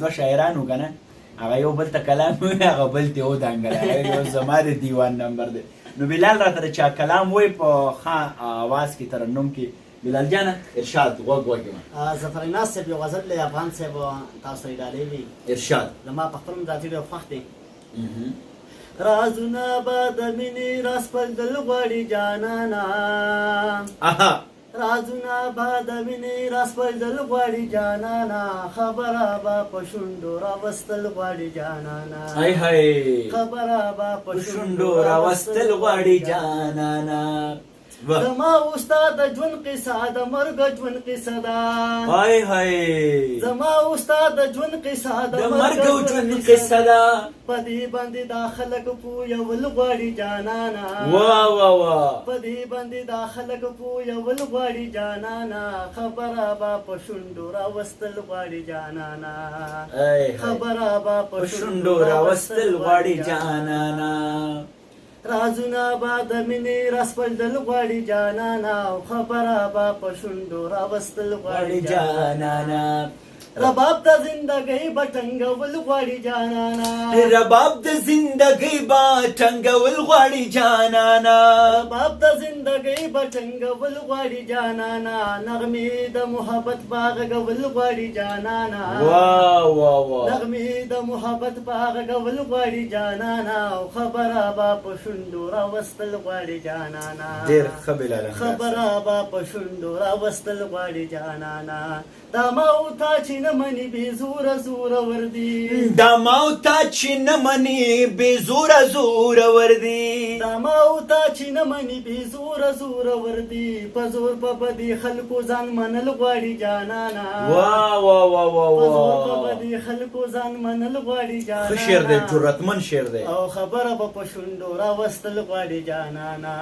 دوه شاعرانو که نه هغه یو بل ته کلام وایي هغه بل ته ودانګلی هغه یو زما د دیوان نمبر دی نو بلال راته د چا کلام وایي په ښه اواز کې ترنم کې بلال جانه ارشاد غوږ وږمه ظفر ناز صاحب یو غزل دی افغان صاحب تاسو یې ډالۍ وي ارشاد زما په خپل ذاتي ډېر خوښ دی رازونه به د مینې راسپړدل غواړي جانانه رازونه به د مینې راسپړدل غواړي جانانه خبره به په شونډو راوستل غواړي جانانه خبره به په شونډو راوستل غواړي جانانه زما استاد د ژوند قصه د مرګ ژوند قصه ده زما استاد د ژوند قصه د مرګ ژوند قصه ده په دې باندې دا خلک پویول غواړي جانانه په دې باندې دا خلک پویول غواړي جانانه خبره به په شونډو راوستل غواړي جانانه خبره به په شونډو راوستل غواړي جانانه رازونه به د مینې راسپړدل غواړي جانانه او خبره به په شونډو راوستل غواړي جانانه رباب د زندګۍ به ټنګول غواړي جانانه رباب د زندګۍ به ټنګول غواړي جانانه رباب د زندګۍ به ټنګول غواړي جانانه نغمې د محبت باغ غول غواړي جانانه نغمې د محبت باغ غول غواړي جانانه او خبره به په شونډو راوستل غواړي جانانه ډېر ښه بلال خبره به په شونډو راوستل غواړي جانانه دا ماو تا چې نه مني بې زوره زوره وردي دا ماو تا چې نه مني بې زوره زوره وردي دا ماو تا چې نه مني بې زوره زوره وردي په زور په بدي خلکو ځان منل غواړي جانانه په زور په بدي خلکو ځان منل غواړي جانانه ښه شعر دی جرأتمن شعر دی او خبره به په شونډو راوستل غواړي جانانه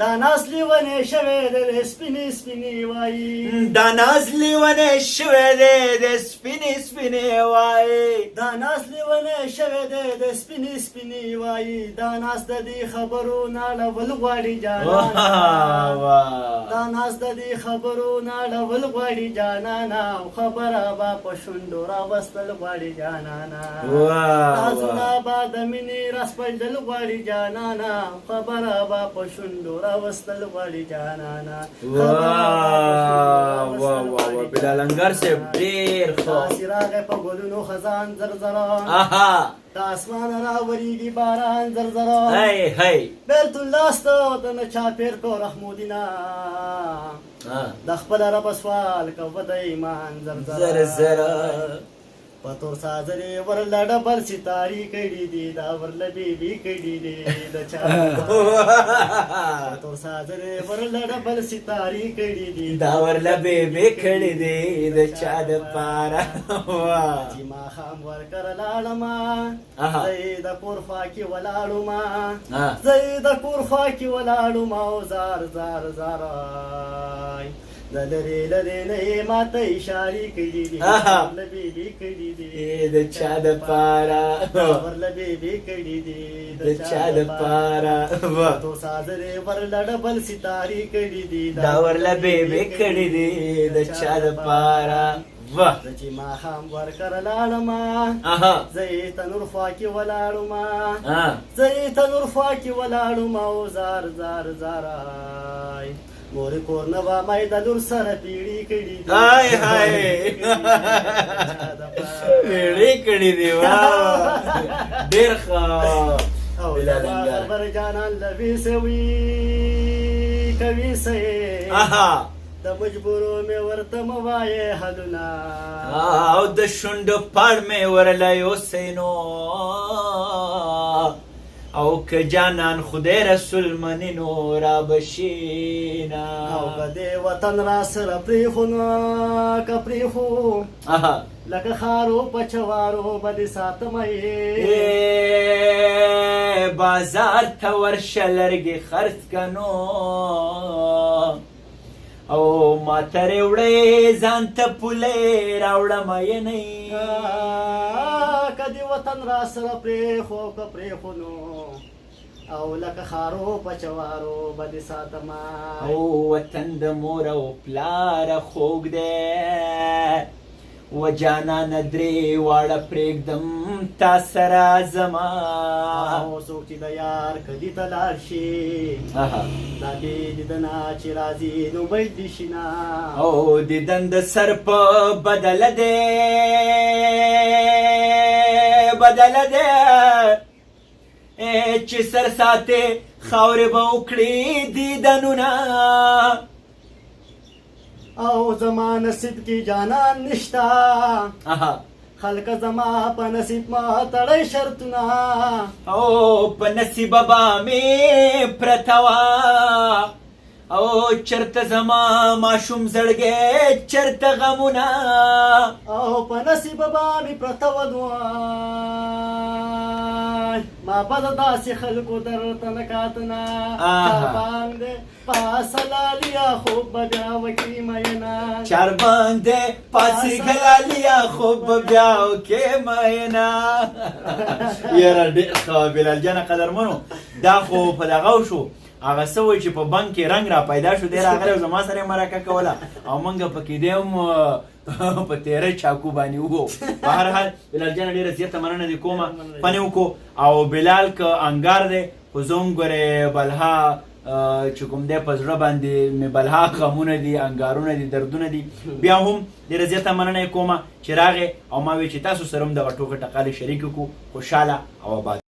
دا ناز لیونی شوی دی سپینې سپینې وایي دا ناز لیونی شوی دی د سپینې سپینې وایي دا ناز لیونی شوی دی د سپینې سپینې وایي دا ناز د دې خبرو ناړول غواړي جانانه دا ناز د دې خبرو ناړول غواړي جانانه او خبره به په شونډو راوستل غواړي جانانه رازونه به د مینې راسپړدل غواړي جانانه خبره به په شونډو راوستل غواړي جانانه بلال انګر صاحب ډېر ښه راغی په ګلونو خزان زرزران د اسمان راوریږي باران زرزران بیلتون لاسته د نه چاپېر کو رحمودینه د خپله ربه سوال کوه د ایمان زرزره په تور سازرې ورله ډبل ستارې کړي دي دا ورله بیبي کړي دي د چا په تور سازرې ورله ډبل ستارې کړي دي دا ورله بیبي کړي دي د چا دپاره چې ماښام ورکره لاړمه زه یې د کور خوا کې ولاړمه زه یې د کور خوا کې ولاړمه او زار زار زارای د لرې لرې نه یې ماته اشارې کړي دي ورله بیبي کړي دي د چا دپاره ورله بیبي کړي دي د چا دپاره تو سازرې ورله ډبل ستارې کړي دي دا ورله بیبي کړي دي د چا دپاره زه چې ماښام ورکره لاړمه زه یې تنور خوا کې ولاړمه زه یې تنور خوا کې ولاړمه او زار زار زارای مورې کور نه به مای د لور سره پیړې کړي دي پیړې کړي دي ډېر ښه خبر جانان لوي سوي کوي سې د مجبورو مې ورته مه وایې حلونه او د شونډو پاړ مې ورله یوسئ نو او که جانان خدای رسول منی نو را بشینا او که دې وطن را سره پرېښو نو که پرېښو لکه خارو په چوارو به دې ساتمه یې بازار ته ورشه لرګې خرڅ که نو او ما ترې وړې ځان ته پولې راوړمه ینۍ که دې وطن را سره پرېښو که پرېښو نو او لکه خارو په چوارو به دې ساتمه او وطن د مور او پلاره خوږ دی و جانانه درې واړه پرېږدم تا سره زما او څوک چې د یار کلي ته لاړ شي دا بې دیدنه چې راځي نو بیت دې شي نه او دیدن د سر په بدله دی چې سر ساتې خاورې به وکړي دیدنونه او زما نصیب کې جانان نشتا خلک زما په نصیب ما تړی شرطونه او په نصیبه به مې پرته وه او چرته زما ماشوم زړګی چرته غمونه او په نصیبه به مې پرته ودوای ما به د داسې خلکو درته نه کاتنه باندې پاسلالیا خوب به بیا وکړي مینه چار باندې پاسې ګلالیا خوب به بیا وکړي مینه یاره ډېر ښه بلال جانه قدرمنو دا خو په دغه شو هغه څه وایي چې په بنک کې رنګ را پیدا شو دی راغلی او زما سره یې مرکه کوله او موږ پکې دی هم په تیره چاکو باندې وو په هر حال بلال جانه ډېره زیاته مننه دې کومه فن یې وکړو او بلال که انګار دی خو زه هم ګورې بلها چې کوم دی په زړه باندې مې بلها غمونه دي انګارونه دي دردونه دي بیا هم ډېره زیاته مننه یې کومه چې راغې او ما وی چې تاسو سره هم دغه ټوکه ټقالې شریک کړو خوشحاله او آباد